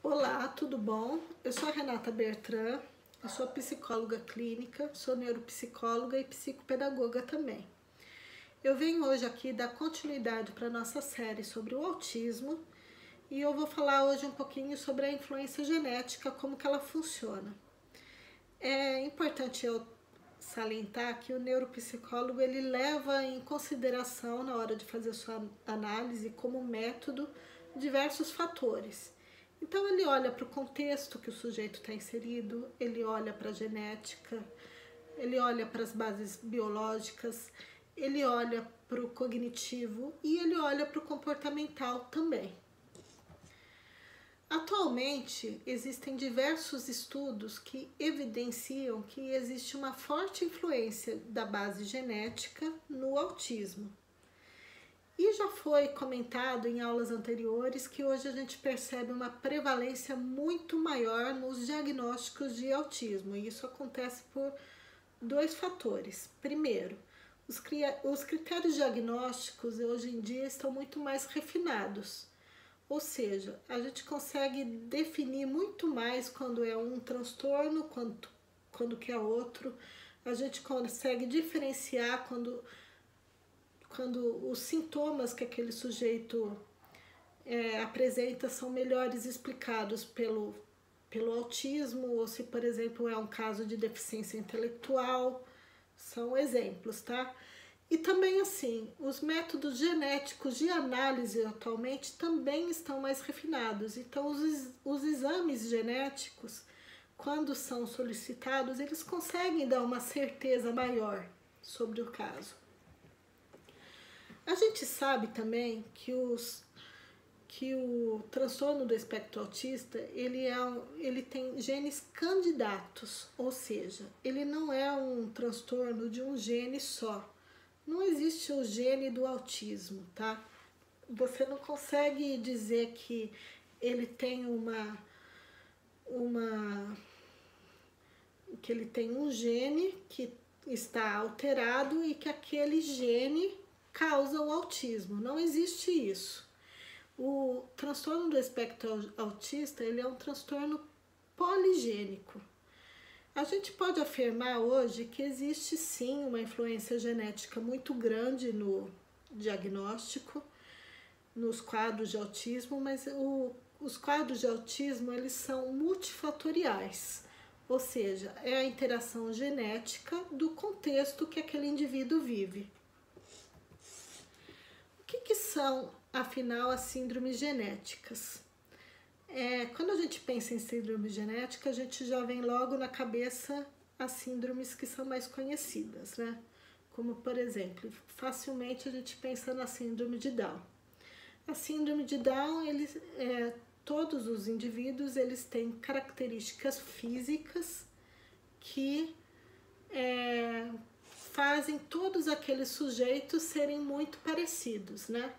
Olá, tudo bom? Eu sou a Renata Bertrand, eu sou psicóloga clínica, sou neuropsicóloga e psicopedagoga também. Eu venho hoje aqui dar continuidade para a nossa série sobre o autismo e eu vou falar hoje um pouquinho sobre a influência genética, como que ela funciona. É importante eu salientar que o neuropsicólogo ele leva em consideração na hora de fazer sua análise como método diversos fatores. Então ele olha para o contexto que o sujeito está inserido, ele olha para a genética, ele olha para as bases biológicas, ele olha para o cognitivo e ele olha para o comportamental também. Atualmente, existem diversos estudos que evidenciam que existe uma forte influência da base genética no autismo. E já foi comentado em aulas anteriores que hoje a gente percebe uma prevalência muito maior nos diagnósticos de autismo. E isso acontece por dois fatores. Primeiro, os critérios diagnósticos hoje em dia estão muito mais refinados. Ou seja, a gente consegue definir muito mais quando é um transtorno, quando que é outro. A gente consegue diferenciar quando os sintomas que aquele sujeito apresenta são melhores explicados pelo autismo, ou se, por exemplo, é um caso de deficiência intelectual, são exemplos, tá? E também, assim, os métodos genéticos de análise atualmente também estão mais refinados. Então, os exames genéticos, quando são solicitados, eles conseguem dar uma certeza maior sobre o caso. A gente sabe também que o transtorno do espectro autista, ele tem genes candidatos, ou seja, ele não é um transtorno de um gene só. Não existe o gene do autismo, tá? Você não consegue dizer que ele tem que ele tem um gene que está alterado e que aquele gene causa o autismo. Não existe isso. O transtorno do espectro autista, ele é um transtorno poligênico. A gente pode afirmar hoje que existe sim uma influência genética muito grande no diagnóstico, nos quadros de autismo, mas os quadros de autismo eles são multifatoriais, ou seja, é a interação genética do contexto que aquele indivíduo vive. O que são, afinal, as síndromes genéticas? Quando a gente pensa em síndrome genética, a gente já vem logo na cabeça as síndromes que são mais conhecidas, né? Como, por exemplo, facilmente a gente pensa na síndrome de Down. A síndrome de Down, todos os indivíduos eles têm características físicas que fazem todos aqueles sujeitos serem muito parecidos, né?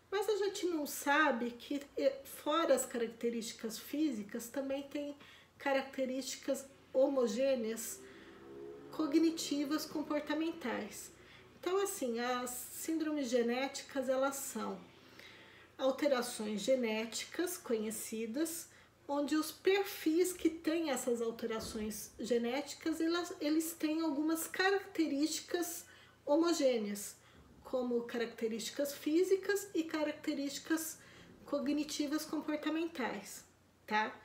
Mas a gente não sabe que, fora as características físicas, também tem características homogêneas cognitivas comportamentais. Então, assim, as síndromes genéticas, elas são alterações genéticas conhecidas, onde os perfis que têm essas alterações genéticas, eles têm algumas características homogêneas, como características físicas e características cognitivas comportamentais, tá?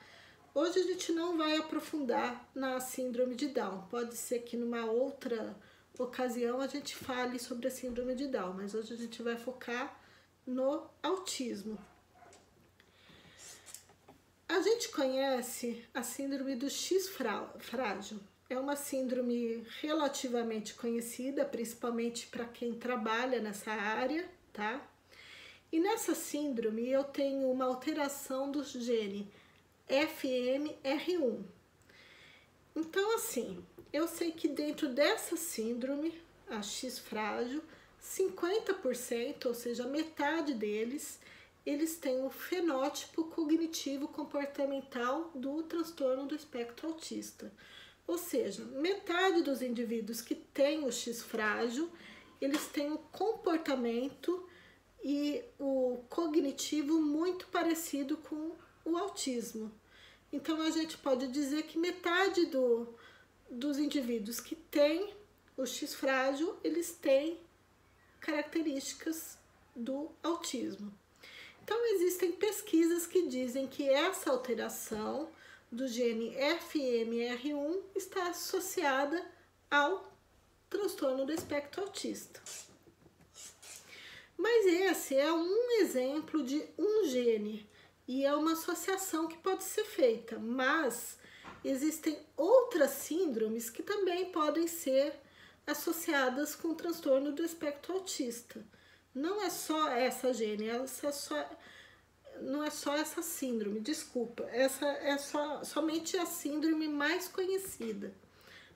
Hoje a gente não vai aprofundar na síndrome de Down. Pode ser que numa outra ocasião a gente fale sobre a síndrome de Down, mas hoje a gente vai focar no autismo. A gente conhece a síndrome do X frágil. É uma síndrome relativamente conhecida, principalmente para quem trabalha nessa área, tá? E nessa síndrome eu tenho uma alteração do gene FMR1. Então, assim, eu sei que dentro dessa síndrome, a X frágil, 50%, ou seja, metade deles, eles têm o fenótipo cognitivo comportamental do transtorno do espectro autista. Ou seja, metade dos indivíduos que têm o X frágil, eles têm o comportamento e o cognitivo muito parecido com o autismo. Então a gente pode dizer que metade dos indivíduos que têm o X frágil, eles têm características do autismo. Então existem pesquisas que dizem que essa alteração do gene FMR1 está associada ao transtorno do espectro autista. Mas esse é um exemplo de um gene e é uma associação que pode ser feita, mas existem outras síndromes que também podem ser associadas com o transtorno do espectro autista. Não é só essa gene, não é só essa síndrome, desculpa, essa é somente a síndrome mais conhecida,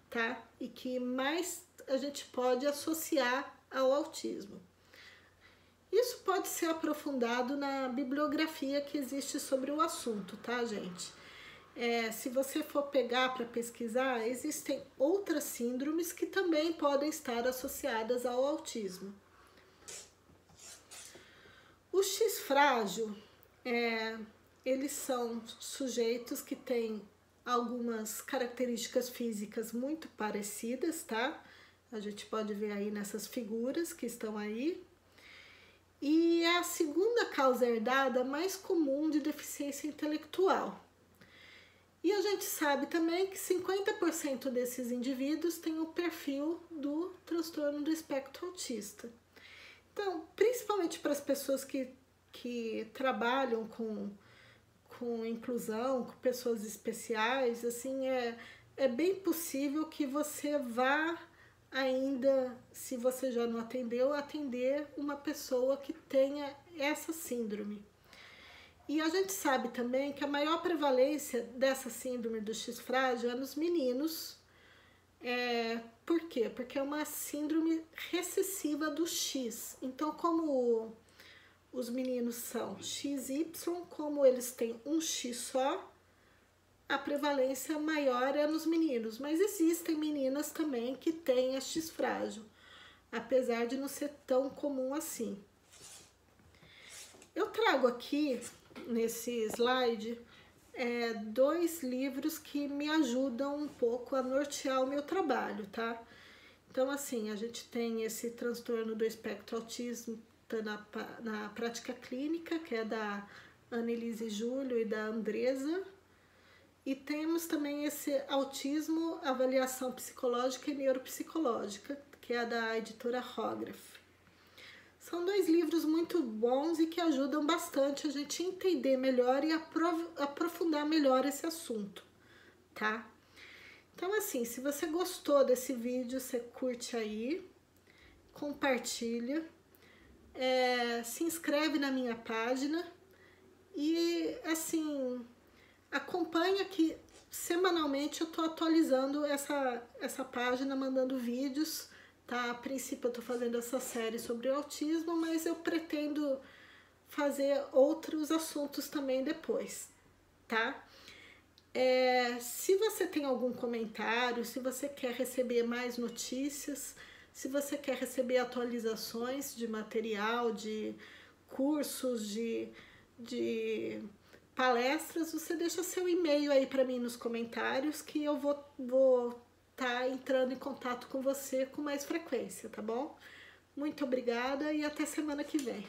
tá? E que mais a gente pode associar ao autismo. Isso pode ser aprofundado na bibliografia que existe sobre o assunto, tá, gente? Se você for pegar para pesquisar, existem outras síndromes que também podem estar associadas ao autismo. O X frágil, eles são sujeitos que têm algumas características físicas muito parecidas, tá? A gente pode ver aí nessas figuras que estão aí. E é a segunda causa herdada mais comum de deficiência intelectual. E a gente sabe também que 50% desses indivíduos têm o perfil do transtorno do espectro autista. Então, principalmente para as pessoas que trabalham com inclusão, com pessoas especiais, assim, é bem possível que você vá ainda, se você já não atendeu, atender uma pessoa que tenha essa síndrome. E a gente sabe também que a maior prevalência dessa síndrome do X frágil é nos meninos. Por quê? Porque é uma síndrome recessiva do X. Então, como os meninos são XY, como eles têm um X só, a prevalência maior é nos meninos, mas existem meninas também que têm a X frágil, apesar de não ser tão comum assim. Eu trago aqui, nesse slide, 2 livros que me ajudam um pouco a nortear o meu trabalho, tá? Então, assim, a gente tem esse transtorno do espectro autista na prática clínica, que é da Annelise Júlio e da Andresa. E temos também esse autismo, avaliação psicológica e neuropsicológica, que é da editora Hógrafo. São 2 livros muito bons e que ajudam bastante a gente entender melhor e aprofundar melhor esse assunto, tá? Então, assim, se você gostou desse vídeo, você curte aí, compartilha, se inscreve na minha página e, assim, acompanha que semanalmente eu tô atualizando essa página, mandando vídeos, tá? A princípio eu tô fazendo essa série sobre o autismo, mas eu pretendo fazer outros assuntos também depois, tá? Se você tem algum comentário, se você quer receber mais notícias, se você quer receber atualizações de material, de cursos, de palestras, você deixa seu e-mail aí para mim nos comentários que eu vou tá entrando em contato com você com mais frequência, tá bom? Muito obrigada e até semana que vem.